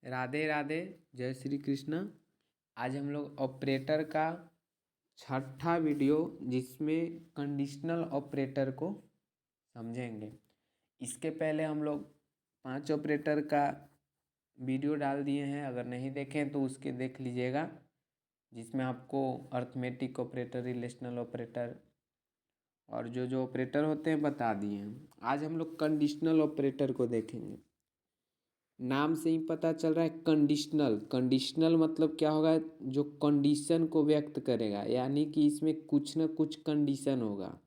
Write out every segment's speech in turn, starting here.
राधे राधे, जय श्री कृष्ण। आज हम लोग ऑपरेटर का छठा वीडियो जिसमें कंडीशनल ऑपरेटर को समझेंगे। इसके पहले हम लोग 5 ऑपरेटर का वीडियो डाल दिए हैं, अगर नहीं देखें तो उसके देख लीजिएगा, जिसमें आपको अर्थमेटिक ऑपरेटर, रिलेशनल ऑपरेटर और जो जो ऑपरेटर होते हैं बता दिए हैं। आज हम लोग कंडीशनल ऑपरेटर को देखेंगे। नाम से ही पता चल रहा है कंडीशनल। कंडीशनल मतलब क्या होगा, जो कंडीशन को व्यक्त करेगा, यानी कि इसमें कुछ न कुछ कंडीशन होगा।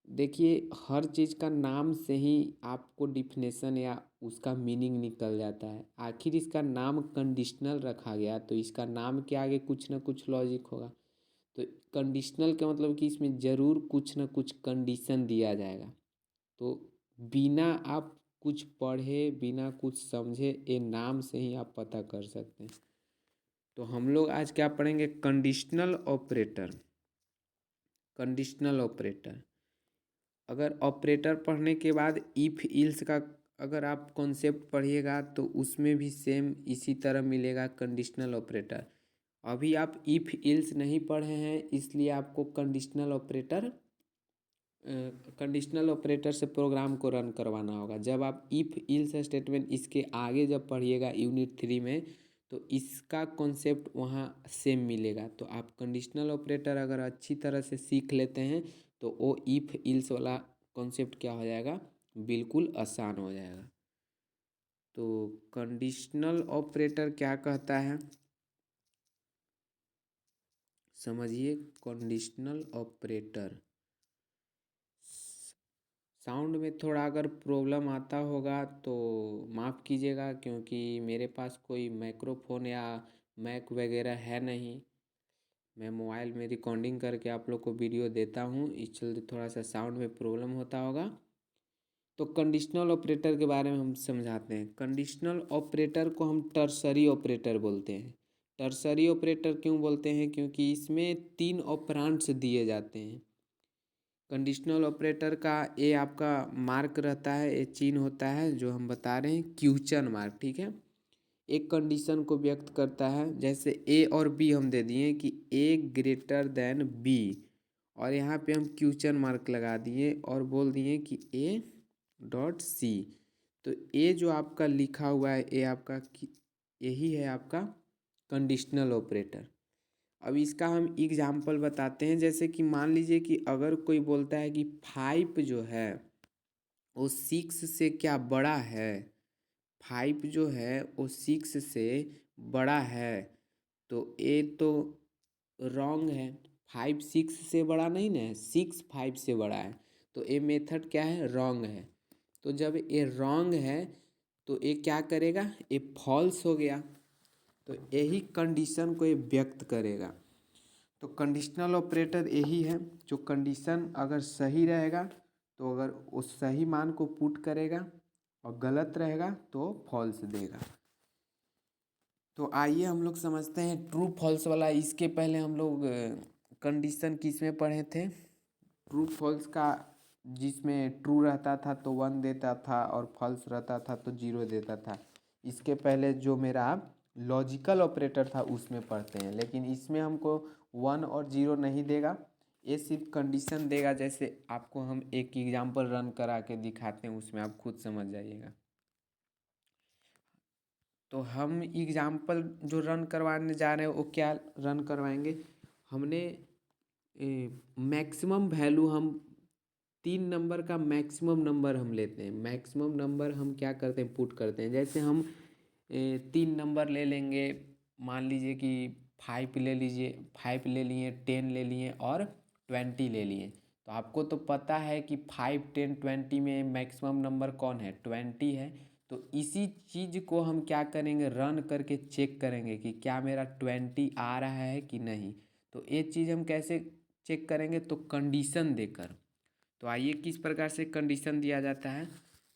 देखिए, हर चीज़ का नाम से ही आपको डिफिनेशन या उसका मीनिंग निकल जाता है। आखिर इसका नाम कंडीशनल रखा गया तो इसका नाम के आगे कुछ न कुछ लॉजिक होगा। तो कंडीशनल का मतलब कि इसमें ज़रूर कुछ न कुछ कंडीशन दिया जाएगा। तो बिना आप कुछ पढ़े, बिना कुछ समझे, ये नाम से ही आप पता कर सकते हैं। तो हम लोग आज क्या पढ़ेंगे, कंडीशनल ऑपरेटर। कंडीशनल ऑपरेटर, अगर ऑपरेटर पढ़ने के बाद इफ इल्स का अगर आप कॉन्सेप्ट पढ़िएगा तो उसमें भी सेम इसी तरह मिलेगा कंडीशनल ऑपरेटर। अभी आप इफ इल्स नहीं पढ़े हैं, इसलिए आपको कंडीशनल ऑपरेटर से प्रोग्राम को रन करवाना होगा। जब आप इफ इल्स स्टेटमेंट इसके आगे जब पढ़िएगा यूनिट 3 में, तो इसका कॉन्सेप्ट वहाँ सेम मिलेगा। तो आप कंडीशनल ऑपरेटर अगर अच्छी तरह से सीख लेते हैं तो वो इफ इल्स वाला कॉन्सेप्ट क्या हो जाएगा, बिल्कुल आसान हो जाएगा। तो कंडीशनल ऑपरेटर क्या कहता है, समझिए। कंडीशनल ऑपरेटर, साउंड में थोड़ा अगर प्रॉब्लम आता होगा तो माफ़ कीजिएगा, क्योंकि मेरे पास कोई माइक्रोफोन या मैक वगैरह है नहीं। मैं मोबाइल में रिकॉर्डिंग करके आप लोग को वीडियो देता हूँ, इस चलते थोड़ा सा साउंड में प्रॉब्लम होता होगा। तो कंडीशनल ऑपरेटर के बारे में हम समझाते हैं। कंडीशनल ऑपरेटर को हम टर्सरी ऑपरेटर बोलते हैं। टर्सरी ऑपरेटर क्यों बोलते हैं, क्योंकि इसमें 3 ऑपरेंड्स दिए जाते हैं। कंडीशनल ऑपरेटर का ए आपका मार्क रहता है, ए चिन्ह होता है, जो हम बता रहे हैं क्वेश्चन मार्क, ठीक है। एक कंडीशन को व्यक्त करता है, जैसे ए और बी हम दे दिए कि ए ग्रेटर देन बी, और यहाँ पे हम क्वेश्चन मार्क लगा दिए और बोल दिए कि ए डॉट सी। तो ए जो आपका लिखा हुआ है, ए आपका यही है आपका कंडीशनल ऑपरेटर। अब इसका हम एग्जाम्पल बताते हैं। जैसे कि मान लीजिए कि अगर कोई बोलता है कि 5 जो है वो 6 से क्या बड़ा है, 5 जो है वो 6 से बड़ा है, तो ये तो रॉन्ग है। 5 6 से बड़ा नहीं ना है, 6 5 से बड़ा है, तो ये मेथड क्या है, रॉन्ग है। तो जब ये रॉन्ग है तो ये क्या करेगा, ये फॉल्स हो गया। तो यही कंडीशन को ये व्यक्त करेगा। तो कंडीशनल ऑपरेटर यही है, जो कंडीशन अगर सही रहेगा तो अगर उस सही मान को पुट करेगा, और गलत रहेगा तो फॉल्स देगा। तो आइए हम लोग समझते हैं ट्रू फॉल्स वाला। इसके पहले हम लोग कंडीशन किस में पढ़े थे, ट्रू फॉल्स का, जिसमें ट्रू रहता था तो 1 देता था और फॉल्स रहता था तो 0 देता था। इसके पहले जो मेरा लॉजिकल ऑपरेटर था उसमें पढ़ते हैं, लेकिन इसमें हमको 1 और 0 नहीं देगा, ये सिर्फ कंडीशन देगा। जैसे आपको हम एक एग्जांपल रन करा के दिखाते हैं, उसमें आप खुद समझ जाइएगा। तो हम एग्जाम्पल जो रन करवाने जा रहे हैं वो क्या रन करवाएंगे, हमने मैक्सिमम वैल्यू, हम 3 नंबर का मैक्सिमम नंबर हम लेते हैं। मैक्सिमम नंबर हम क्या करते हैं, पुट करते हैं। जैसे हम 3 नंबर ले लेंगे, मान लीजिए कि 5 ले लीजिए, 5 ले लिए, 10 ले लिए और 20 ले लिए। तो आपको तो पता है कि 5 10 20 में मैक्सिमम नंबर कौन है, 20 है। तो इसी चीज़ को हम क्या करेंगे, रन करके चेक करेंगे कि क्या मेरा 20 आ रहा है कि नहीं। तो ये चीज़ हम कैसे चेक करेंगे, तो कंडीशन देकर। तो आइए किस प्रकार से कंडीशन दिया जाता है।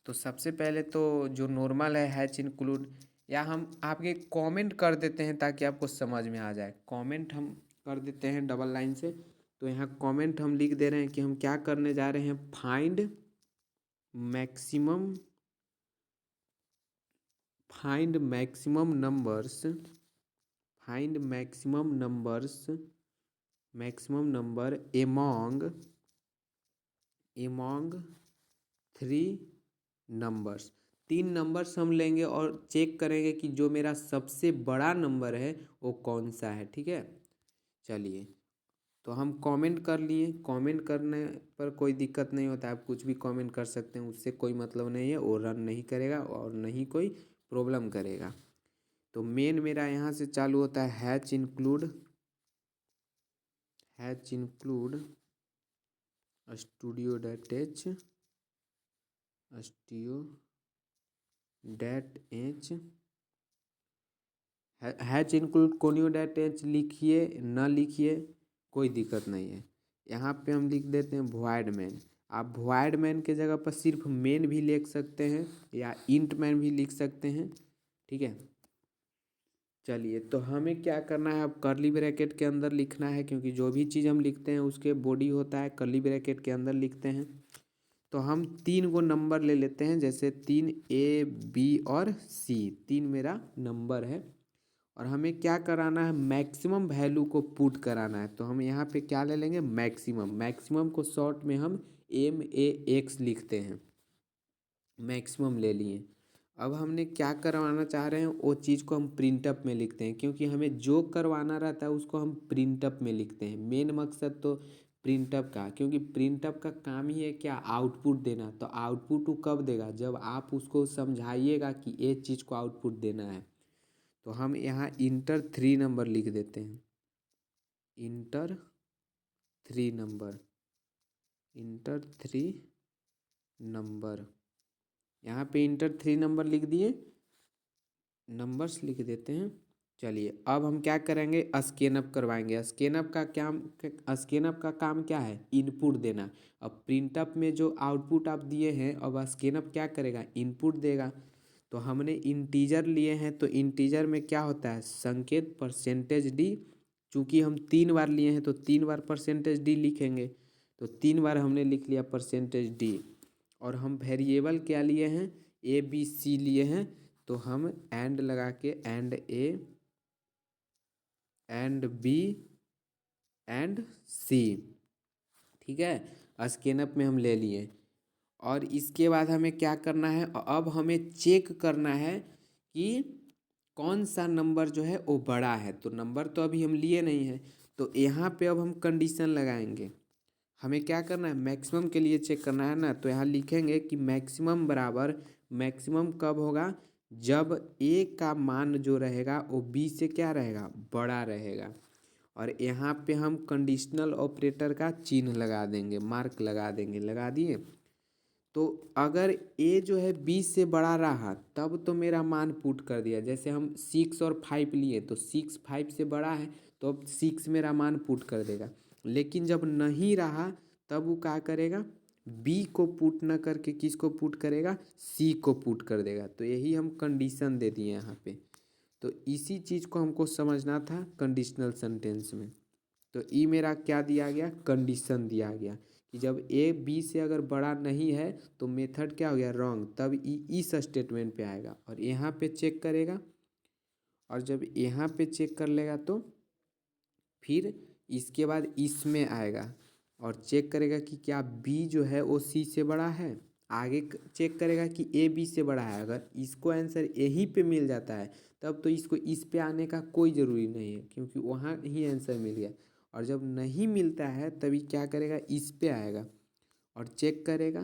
तो सबसे पहले तो जो नॉर्मल है, हैच इंक्लूड, या हम आपके कमेंट कर देते हैं ताकि आपको समझ में आ जाए। कमेंट हम कर देते हैं डबल लाइन से। तो यहाँ कमेंट हम लिख दे रहे हैं कि हम क्या करने जा रहे हैं, find maximum numbers, find maximum number among three numbers. तीन नंबर्स हम लेंगे और चेक करेंगे कि जो मेरा सबसे बड़ा नंबर है वो कौन सा है। ठीक है, चलिए तो हम कमेंट कर लिए। कमेंट करने पर कोई दिक्कत नहीं होता है, आप कुछ भी कमेंट कर सकते हैं, उससे कोई मतलब नहीं है, वो रन नहीं करेगा और नहीं कोई प्रॉब्लम करेगा। तो मेन मेरा यहाँ से चालू होता है hatch include studio that H hatch include conio that H लिखिए न लिखिए कोई दिक्कत नहीं है। यहाँ पे हम लिख देते हैं वॉइड मैन। आप वॉइड मैन के जगह पर सिर्फ मेन भी लिख सकते हैं या इंट मैन भी लिख सकते हैं। ठीक है, चलिए तो हमें क्या करना है, अब कर्ली ब्रैकेट के अंदर लिखना है, क्योंकि जो भी चीज़ हम लिखते हैं उसके बॉडी होता है कर्ली ब्रैकेट के अंदर लिखते हैं। तो हम 3 गो नंबर ले लेते हैं, जैसे 3 A B और C, 3 मेरा नंबर है और हमें क्या कराना है, मैक्सिमम वैल्यू को पुट कराना है। तो हम यहाँ पे क्या ले लेंगे, मैक्सिमम को शॉर्ट में हम MAX लिखते हैं, मैक्सिमम ले लिए। अब हमने क्या करवाना चाह रहे हैं वो चीज़ को हम प्रिंटअप में लिखते हैं, क्योंकि हमें जो करवाना रहता है उसको हम प्रिंटअप में लिखते हैं। मेन मकसद तो प्रिंटअप का, क्योंकि प्रिंटअप का काम ही है क्या, आउटपुट देना। तो आउटपुट वो कब देगा, जब आप उसको समझाइएगा कि ये चीज़ को आउटपुट देना है। तो हम यहाँ इंटर 3 नंबर लिख देते हैं, इंटर 3 नंबर। यहाँ पे इंटर 3 नंबर लिख दिए, नंबर्स लिख देते हैं। चलिए अब हम क्या करेंगे, स्कैनअप करवाएंगे। स्कैनअप का काम क्या है, इनपुट देना। अब प्रिंटअप में जो आउटपुट आप दिए हैं, अब स्कैनअप क्या करेगा, इनपुट देगा। तो हमने इंटीजर लिए हैं, तो इंटीजर में क्या होता है, संकेत %d। चूँकि हम 3 बार लिए हैं तो 3 बार %d लिखेंगे, तो 3 बार हमने लिख लिया %d। और हम वेरिएबल क्या लिए हैं, ABC लिए हैं, तो हम एंड लगा के and A and B and C। ठीक है, स्कैनअप में हम ले लिए। और इसके बाद हमें क्या करना है, अब हमें चेक करना है कि कौन सा नंबर जो है वो बड़ा है। तो नंबर तो अभी हम लिए नहीं हैं, तो यहाँ पे अब हम कंडीशन लगाएंगे। हमें क्या करना है, मैक्सिमम के लिए चेक करना है ना, तो यहाँ लिखेंगे कि मैक्सिमम बराबर, मैक्सिमम कब होगा, जब A का मान जो रहेगा वो B से क्या रहेगा, बड़ा रहेगा। और यहाँ पे हम कंडीशनल ऑपरेटर का चिन्ह लगा देंगे, मार्क लगा देंगे, लगा दिए। तो अगर A जो है B से बड़ा रहा तब तो मेरा मान पुट कर दिया। जैसे हम 6 और 5 लिए, तो 6 5 से बड़ा है तो अब 6 मेरा मान पुट कर देगा। लेकिन जब नहीं रहा तब वो क्या करेगा, B को पुट न करके किसको पुट करेगा, C को पुट कर देगा। तो यही हम कंडीशन दे दिए यहाँ पे। तो इसी चीज़ को हमको समझना था कंडीशनल सेंटेंस में। तो ई मेरा क्या दिया गया, कंडीशन दिया गया कि जब A B से अगर बड़ा नहीं है तो मेथड क्या हो गया, रॉन्ग, तब ई इस स्टेटमेंट पे आएगा और यहाँ पे चेक करेगा। और जब यहाँ पे चेक कर लेगा तो फिर इसके बाद इसमें आएगा और चेक करेगा कि क्या B जो है वो C से बड़ा है। आगे चेक करेगा कि A B से बड़ा है। अगर इसको आंसर यहीं पे मिल जाता है तब तो इसको इस पे आने का कोई ज़रूरी नहीं है, क्योंकि वहाँ ही आंसर मिल गया। और जब नहीं मिलता है तभी क्या करेगा, इस पे आएगा और चेक करेगा।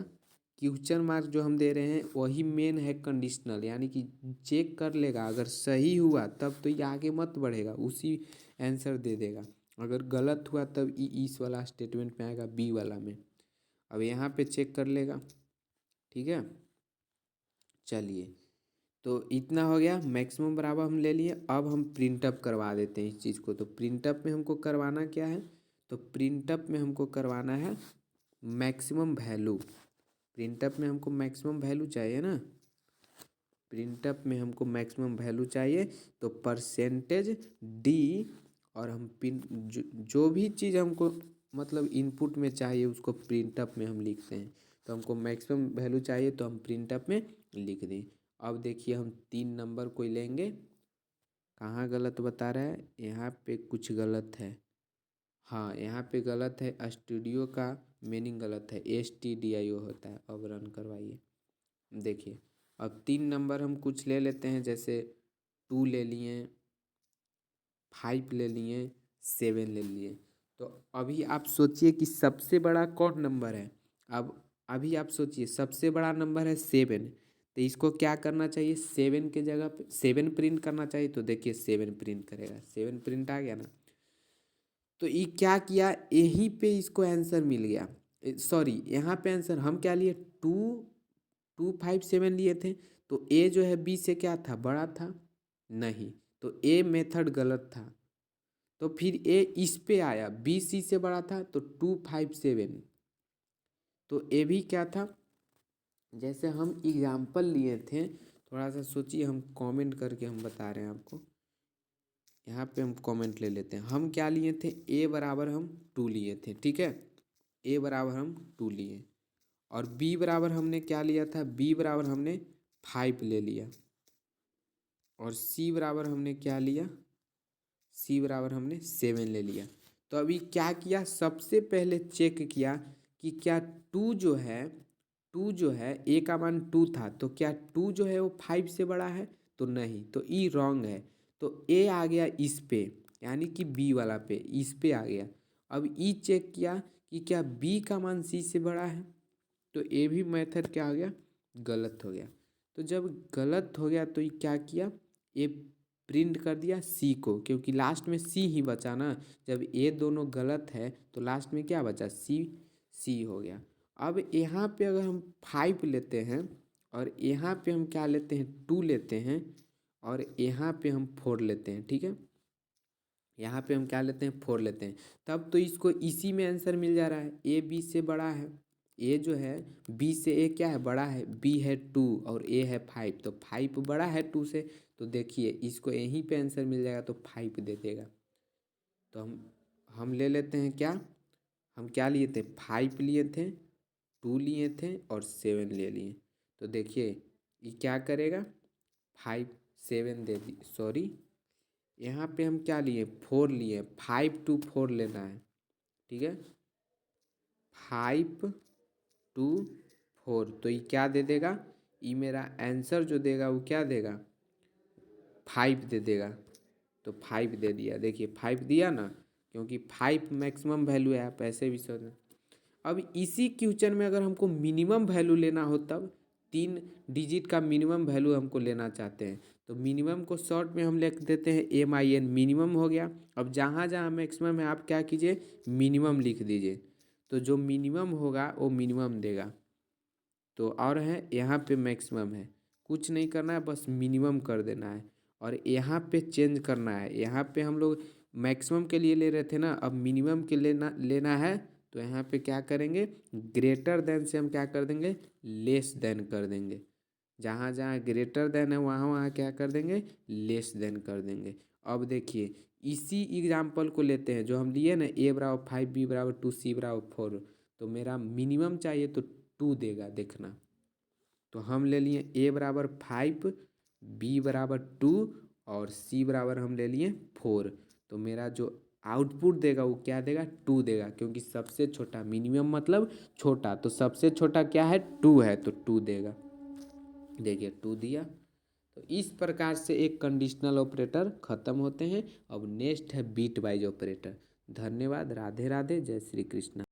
क्वेश्चन मार्क जो हम दे रहे हैं वही मेन है कंडीशनल, यानी कि चेक कर लेगा। अगर सही हुआ तब तो ये आगे मत बढ़ेगा, उसी आंसर दे देगा। अगर गलत हुआ तब इस वाला स्टेटमेंट में आएगा, बी वाला में। अब यहाँ पे चेक कर लेगा। ठीक है, चलिए तो इतना हो गया, मैक्सिमम बराबर हम ले लिए। अब हम प्रिंटअप करवा देते हैं इस चीज़ को। तो प्रिंटअप में हमको करवाना क्या है, तो प्रिंटअप में हमको करवाना है मैक्सिमम वैल्यू। प्रिंटअप में हमको मैक्सिमम वैल्यू चाहिए ना, प्रिंटअप में हमको मैक्सिमम वैल्यू चाहिए। तो %d और हम पिन जो भी चीज़ हमको मतलब इनपुट में चाहिए उसको प्रिंटअप में हम लिखते हैं। तो हमको मैक्सिमम वैल्यू चाहिए तो हम प्रिंटअप में लिख दें। अब देखिए हम 3 नंबर कोई लेंगे। कहाँ गलत बता रहा है, यहाँ पे कुछ गलत है। हाँ यहाँ पे गलत है, स्टूडियो का मीनिंग गलत है, STDIO होता है। अब रन करवाइए। देखिए अब 3 नंबर हम कुछ ले लेते हैं, जैसे 2 ले लिए, 5 ले लिए, 7 ले लिए। तो अभी आप सोचिए कि सबसे बड़ा कौन नंबर है। अब अभी आप सोचिए सबसे बड़ा नंबर है 7, तो इसको क्या करना चाहिए, 7 के जगह पे 7 प्रिंट करना चाहिए। तो देखिए 7 प्रिंट करेगा, 7 प्रिंट आ गया ना। तो ये क्या किया, यहीं पे इसको आंसर मिल गया। सॉरी यहाँ पे आंसर हम क्या लिए, 2 5 7 लिए थे। तो ए जो है बी से क्या था, बड़ा था नहीं, तो ए मेथड गलत था। तो फिर ए इस पे आया, बी सी से बड़ा था, तो 2 5 7। तो ए भी क्या था, जैसे हम एग्जाम्पल लिए थे, थोड़ा सा सोचिए, हम कमेंट करके हम बता रहे हैं आपको। यहाँ पे हम कमेंट ले लेते हैं। हम क्या लिए थे, ए बराबर हम 2 लिए थे, ठीक है। ए बराबर हम 2 लिए, और बी बराबर हमने क्या लिया था, बी बराबर हमने 5 ले लिया, और सी बराबर हमने क्या लिया, सी बराबर हमने 7 ले लिया। तो अभी क्या किया, सबसे पहले चेक किया कि क्या 2 जो है, 2 जो है ए का मान 2 था, तो क्या 2 जो है वो 5 से बड़ा है, तो नहीं, तो ई रॉन्ग है। तो ए आ गया इस पे, यानी कि बी वाला पे, इस पे आ गया। अब ई चेक किया कि क्या बी का मान सी से बड़ा है, तो ए भी मेथड क्या हो गया, गलत हो गया। तो जब गलत हो गया तो ये क्या किया, ए प्रिंट कर दिया सी को, क्योंकि लास्ट में सी ही बचा ना। जब ए दोनों गलत है तो लास्ट में क्या बचा, सी, सी हो गया। अब यहाँ पे अगर हम 5 लेते हैं, और यहाँ पे हम क्या लेते हैं, 2 लेते हैं, और यहाँ पे हम 4 लेते हैं, ठीक है। यहाँ पे हम क्या लेते हैं, 4 लेते हैं, तब तो इसको इसी में आंसर मिल जा रहा है, ए बी से बड़ा है। ए जो है बी से, ए क्या है, बड़ा है, बी है 2 और ए है 5, तो 5 बड़ा है 2 से। तो देखिए इसको यहीं पे आंसर मिल जाएगा, तो 5 दे देगा। तो हम ले लेते हैं क्या, हम क्या लिए थे, 5 लिए थे, 2 लिए थे, और 7 ले लिए। तो देखिए ये क्या करेगा, 5 7 दे दी, सॉरी यहाँ पे हम क्या लिए, 4 लिए, 5 to 4 लेना है, ठीक है। 5 to 4, तो ये क्या दे देगा, ये मेरा आंसर जो देगा वो क्या देगा, 5 दे देगा। तो 5 दे दिया, देखिए 5 दिया ना, क्योंकि 5 मैक्सिमम वैल्यू है, आप ऐसे भी सोच। अब इसी क्वेश्चन में अगर हमको मिनिमम वैल्यू लेना हो, तब 3 डिजिट का मिनिमम वैल्यू हमको लेना चाहते हैं, तो मिनिमम को शॉर्ट में हम लिख देते हैं MIN, मिनिमम हो गया। अब जहाँ जहाँ मैक्सिमम है आप क्या कीजिए, मिनिमम लिख दीजिए, तो जो मिनिमम होगा वो मिनिमम देगा। तो और है यहाँ पे मैक्सिमम है, कुछ नहीं करना है, बस मिनिमम कर देना है। और यहाँ पे चेंज करना है, यहाँ पे हम लोग मैक्सिमम के लिए ले रहे थे ना, अब मिनिमम के लेना है। तो यहाँ पे क्या करेंगे, ग्रेटर देन से हम क्या कर देंगे, लेस देन कर देंगे। जहाँ जहाँ ग्रेटर देन है वहाँ वहाँ क्या कर देंगे, लेस देन कर देंगे। अब देखिए इसी एग्जाम्पल को लेते हैं जो हम लिए ना, ए बराबर 5, बी बराबर 2, सी बराबर 4। तो मेरा मिनिमम चाहिए तो 2 देगा, देखना। तो हम ले लिए ए बराबर 5, बी बराबर 2, और सी बराबर हम ले लिए 4। तो मेरा जो आउटपुट देगा वो क्या देगा, 2 देगा, क्योंकि सबसे छोटा, मिनिमम मतलब छोटा, तो सबसे छोटा क्या है, 2 है, तो 2 देगा। देखिए 2 दिया। तो इस प्रकार से एक कंडीशनल ऑपरेटर ख़त्म होते हैं। अब नेक्स्ट है बिट वाइज ऑपरेटर। धन्यवाद, राधे राधे, जय श्री कृष्ण।